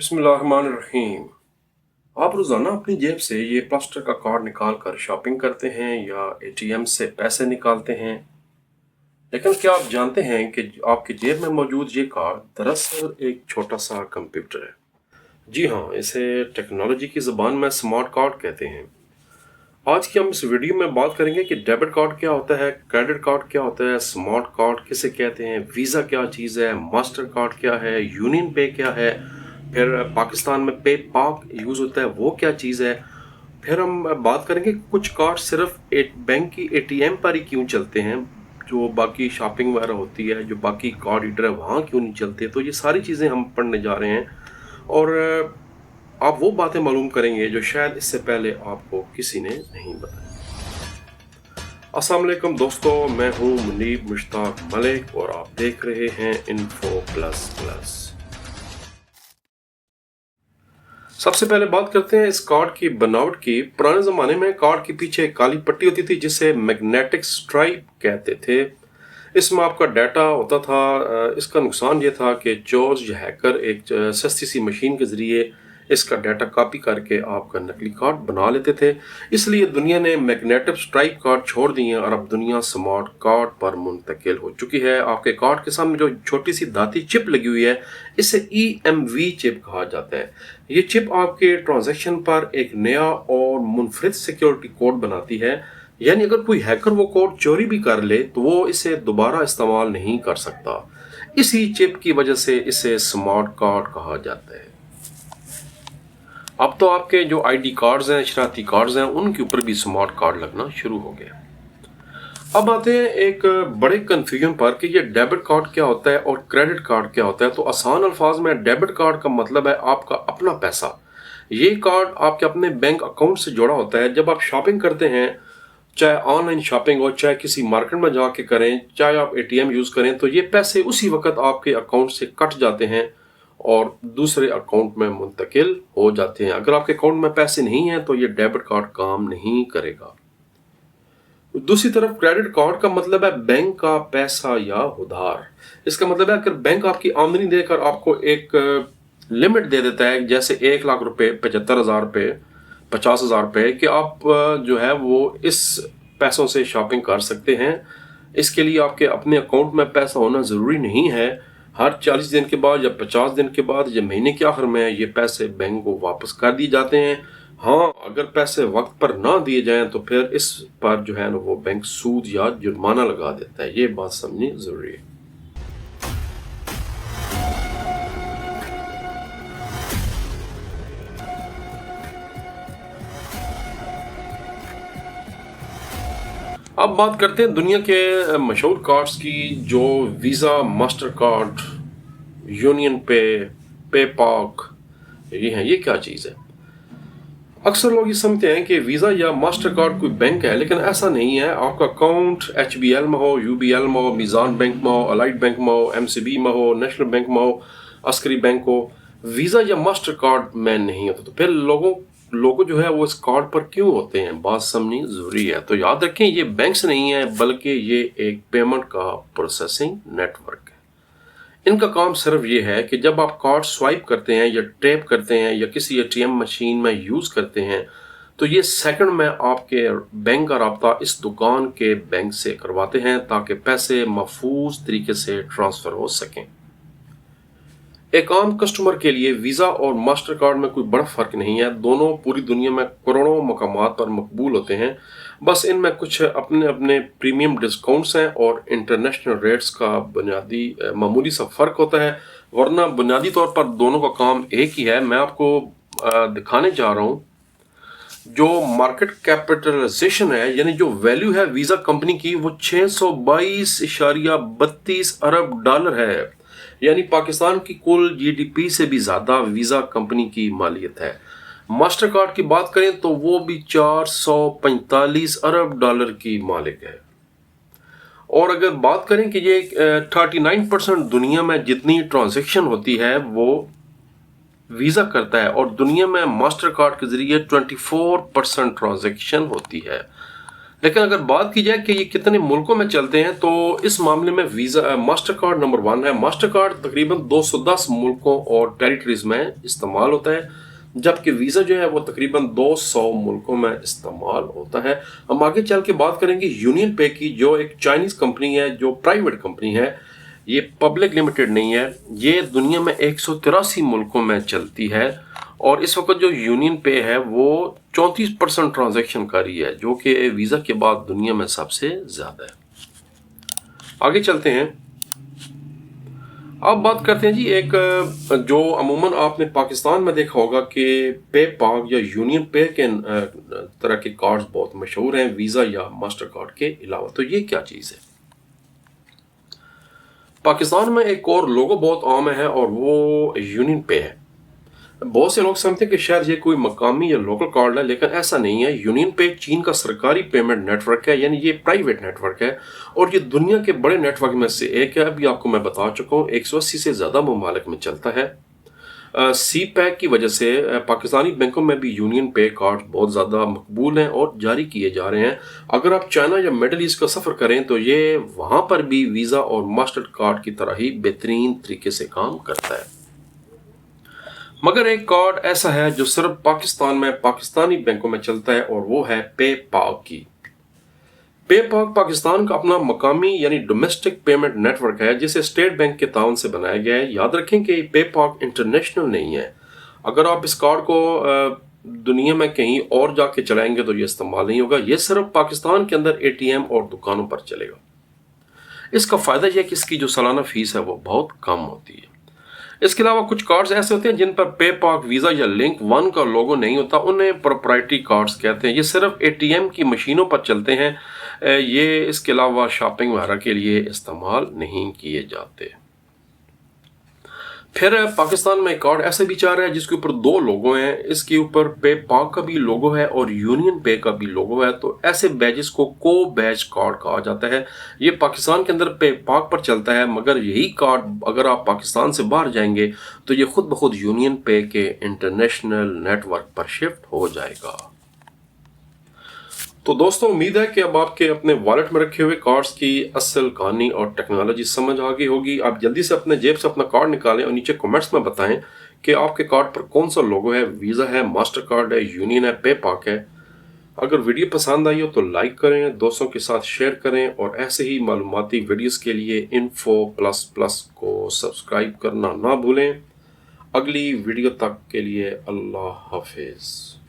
बिस्मिल्लाहिर्रहमानिर्रहीम। आप रोज़ाना अपनी जेब से ये प्लास्टर का कार्ड निकाल कर शॉपिंग करते हैं या एटीएम से पैसे निकालते हैं। लेकिन क्या आप जानते हैं कि आपकी जेब में मौजूद ये कार्ड दरअसल एक छोटा सा कंप्यूटर है। जी हाँ, इसे टेक्नोलॉजी की ज़बान में स्मार्ट कार्ड कहते हैं। आज की हम इस वीडियो में बात करेंगे कि डेबिट कार्ड क्या होता है, क्रेडिट कार्ड क्या होता है, स्मार्ट कार्ड किसे कहते हैं, वीज़ा क्या चीज़ है, मास्टर कार्ड क्या है, यूनियन पे क्या है, फिर पाकिस्तान में पे पाक यूज़ होता है वो क्या चीज़ है। फिर हम बात करेंगे कि कुछ कार्ड सिर्फ एक बैंक की एटीएम पर ही क्यों चलते हैं, जो बाकी शॉपिंग वगैरह होती है, जो बाकी कार्ड रीडर है वहाँ क्यों नहीं चलते। तो ये सारी चीज़ें हम पढ़ने जा रहे हैं और आप वो बातें मालूम करेंगे जो शायद इससे पहले आपको किसी ने नहीं बताई। अस्सलाम वालेकुम दोस्तों, मैं हूँ मुनीब मुश्ताक मलिक और आप देख रहे हैं इन्फो प्लस प्लस। सबसे पहले बात करते हैं इस कार्ड की बनावट की। पुराने ज़माने में कार्ड के पीछे एक काली पट्टी होती थी जिसे मैग्नेटिक स्ट्राइप कहते थे। इसमें आपका डाटा होता था। इसका नुकसान ये था कि चोर या हैकर एक सस्ती सी मशीन के ज़रिए इसका डाटा कॉपी करके आपका नकली कार्ड बना लेते थे। इसलिए दुनिया ने मैग्नेटिक स्ट्राइप कार्ड छोड़ दिए और अब दुनिया स्मार्ट कार्ड पर मुंतकिल हो चुकी है। आपके कार्ड के सामने जो छोटी सी धाती चिप लगी हुई है, इसे EMV चिप कहा जाता है। ये चिप आपके ट्रांजैक्शन पर एक नया और मुनफरिद सिक्योरिटी कोड बनाती है, यानी अगर कोई हैकर वो कोड चोरी भी कर ले तो वो इसे दोबारा इस्तेमाल नहीं कर सकता। इसी चिप की वजह से इसे स्मार्ट कार्ड कहा जाता है। अब तो आपके जो ID कार्ड्स हैं, शनाख्ती कार्ड्स हैं, उनके ऊपर भी स्मार्ट कार्ड लगना शुरू हो गया। अब आते हैं एक बड़े कन्फ्यूजन पर कि ये डेबिट कार्ड क्या होता है और क्रेडिट कार्ड क्या होता है। तो आसान अल्फाज में डेबिट कार्ड का मतलब है आपका अपना पैसा। ये कार्ड आपके अपने बैंक अकाउंट से जुड़ा होता है। जब आप शॉपिंग करते हैं, चाहे ऑनलाइन शॉपिंग हो, चाहे किसी मार्केट में जाके करें, चाहे आप ATM यूज़ करें, तो ये पैसे उसी वक्त आपके अकाउंट से कट जाते हैं और दूसरे अकाउंट में मुंतकिल हो जाते हैं। अगर आपके अकाउंट में पैसे नहीं हैं तो ये डेबिट कार्ड काम नहीं करेगा। दूसरी तरफ क्रेडिट कार्ड का मतलब है बैंक का पैसा या उधार। इसका मतलब है अगर बैंक आपकी आमदनी देकर आपको एक लिमिट दे देता है, जैसे 1 लाख रुपए, 75,000 रुपये, 50,000 रुपये, कि आप जो है वो इस पैसों से शॉपिंग कर सकते हैं। इसके लिए आपके अपने अकाउंट में पैसा होना ज़रूरी नहीं है। हर 40 दिन के बाद या 50 दिन के बाद या महीने के आखिर में ये पैसे बैंक को वापस कर दिए जाते हैं। हाँ, अगर पैसे वक्त पर ना दिए जाएं तो फिर इस पर जो है ना वो बैंक सूद या जुर्माना लगा देता है। ये बात समझनी ज़रूरी है। अब बात करते हैं दुनिया के मशहूर कार्ड्स की, जो वीज़ा, मास्टर कार्ड, यूनियन पे, पे पाक, ये हैं। ये क्या चीज़ है? अक्सर लोग ये समझते हैं कि वीज़ा या मास्टर कार्ड कोई बैंक है, लेकिन ऐसा नहीं है। आपका अकाउंट HBL में हो, UBL में हो, मीज़ान बैंक में हो, अलाइड बैंक में हो, MCB में हो, नेशनल बैंक में हो, अस्करी बैंक हो, वीज़ा या मास्टर कार्ड में नहीं होता। तो फिर लोगों जो है वो इस कार्ड पर क्यों होते हैं, बात समझनी ज़रूरी है। तो याद रखें, ये बैंक्स नहीं है, बल्कि ये एक पेमेंट का प्रोसेसिंग नेटवर्क है। इनका काम सिर्फ ये है कि जब आप कार्ड स्वाइप करते हैं या टैप करते हैं या किसी ATM मशीन में यूज़ करते हैं, तो ये सेकंड में आपके बैंक का राब्ता इस दुकान के बैंक से करवाते हैं ताकि पैसे महफूज तरीके से ट्रांसफ़र हो सकें। एक आम कस्टमर के लिए वीज़ा और मास्टर कार्ड में कोई बड़ा फ़र्क नहीं है। दोनों पूरी दुनिया में करोड़ों मकामात पर मकबूल होते हैं। बस इनमें कुछ अपने अपने प्रीमियम डिस्काउंट्स हैं और इंटरनेशनल रेट्स का बुनियादी मामूली सा फ़र्क होता है, वरना बुनियादी तौर पर दोनों का काम एक ही है। मैं आपको दिखाने जा रहा हूँ जो मार्केट कैपिटलाइजेशन है, यानी जो वैल्यू है वीज़ा कंपनी की, वो 622.32 अरब डॉलर है। यानी पाकिस्तान की कुल GDP से भी ज़्यादा वीज़ा कंपनी की मालियत है। मास्टर कार्ड की बात करें तो वो भी 445 अरब डॉलर की मालिक है। और अगर बात करें कि ये 39% दुनिया में जितनी ट्रांजैक्शन होती है वो वीज़ा करता है, और दुनिया में मास्टर कार्ड के ज़रिए 24% ट्रांजैक्शन होती है। लेकिन अगर बात की जाए कि ये कितने मुल्कों में चलते हैं तो इस मामले में वीज़ा मास्टर कार्ड नंबर 1 है। मास्टर कार्ड तकरीबन 210 मुल्कों और टेरिटरीज में इस्तेमाल होता है, जबकि वीज़ा जो है वो तकरीबन 200 मुल्कों में इस्तेमाल होता है। हम आगे चल के बात करेंगे यूनियन पे की, जो एक चाइनीज़ कंपनी है, जो प्राइवेट कंपनी है, ये पब्लिक लिमिटेड नहीं है। ये दुनिया में 183 मुल्कों में चलती है और इस वक्त जो यूनियन पे है वो 34% ट्रांजैक्शन कर रही है, जो कि वीज़ा के बाद दुनिया में सबसे ज़्यादा है। आगे चलते हैं। अब बात करते हैं जी एक जो अमूमन आपने पाकिस्तान में देखा होगा कि पे पाक या यूनियन पे के तरह के कार्ड्स बहुत मशहूर हैं वीज़ा या मास्टर कार्ड के अलावा। तो ये क्या चीज़ है? पाकिस्तान में एक और लोगो बहुत आम है और वो यूनियन पे है। बहुत से लोग समझते हैं कि शायद ये कोई मकामी या लोकल कार्ड है, लेकिन ऐसा नहीं है। यूनियन पे चीन का सरकारी पेमेंट नेटवर्क है, यानी ये प्राइवेट नेटवर्क है और ये दुनिया के बड़े नेटवर्क में से एक है। अभी आपको मैं बता चुका हूँ 180 से ज़्यादा ममालिक में चलता है। सी पैक की वजह से पाकिस्तानी बैंकों में भी यूनियन पे कार्ड बहुत ज़्यादा मकबूल हैं और जारी किए जा रहे हैं। अगर आप चाइना या मिडल ईस्ट का सफ़र करें तो ये वहाँ पर भी वीज़ा और मास्टर कार्ड की तरह ही बेहतरीन तरीके से काम करता है। मगर एक कार्ड ऐसा है जो सिर्फ पाकिस्तान में पाकिस्तानी बैंकों में चलता है और वो है पे पाक की। पे पाक पाकिस्तान का अपना मकामी यानी डोमेस्टिक पेमेंट नेटवर्क है, जिसे स्टेट बैंक के ताउन से बनाया गया है। याद रखें कि पे पाक इंटरनेशनल नहीं है। अगर आप इस कार्ड को दुनिया में कहीं और जाके चलाएंगे तो ये इस्तेमाल नहीं होगा। ये सिर्फ पाकिस्तान के अंदर एटीएम और दुकानों पर चलेगा। इसका फ़ायदा यह है कि इसकी जो सालाना फीस है वो बहुत कम होती है। इसके अलावा कुछ कार्ड्स ऐसे होते हैं जिन पर पे पाक वीज़ा या लिंक वन का लोगो नहीं होता, उन्हें प्रोप्राइटरी कार्ड्स कहते हैं। ये सिर्फ एटीएम की मशीनों पर चलते हैं। ये इसके अलावा शॉपिंग वगैरह के लिए इस्तेमाल नहीं किए जाते। फिर पाकिस्तान में एक कार्ड ऐसे भी चाह रहा है जिसके ऊपर 2 लोगो हैं। इसके ऊपर पे पाक का भी लोगो है और यूनियन पे का भी लोगो है। तो ऐसे बैजेस को को बैज कार्ड कहा जाता है। ये पाकिस्तान के अंदर पे पाक पर चलता है, मगर यही कार्ड अगर आप पाकिस्तान से बाहर जाएंगे तो ये खुद ब खुद यूनियन पे के इंटरनेशनल नेटवर्क पर शिफ्ट हो जाएगा। तो दोस्तों, उम्मीद है कि अब आपके अपने वॉलेट में रखे हुए कार्ड्स की असल कहानी और टेक्नोलॉजी समझ आ गई होगी। आप जल्दी से अपने जेब से अपना कार्ड निकालें और नीचे कमेंट्स में बताएं कि आपके कार्ड पर कौन सा लोगो है, वीज़ा है, मास्टर कार्ड है, यूनियन है, पे पाक है। अगर वीडियो पसंद आई हो तो लाइक करें, दोस्तों के साथ शेयर करें और ऐसे ही मालूमाती वीडियोस के लिए info++ को सब्सक्राइब करना ना भूलें। अगली वीडियो तक के लिए अल्लाह हाफिज़।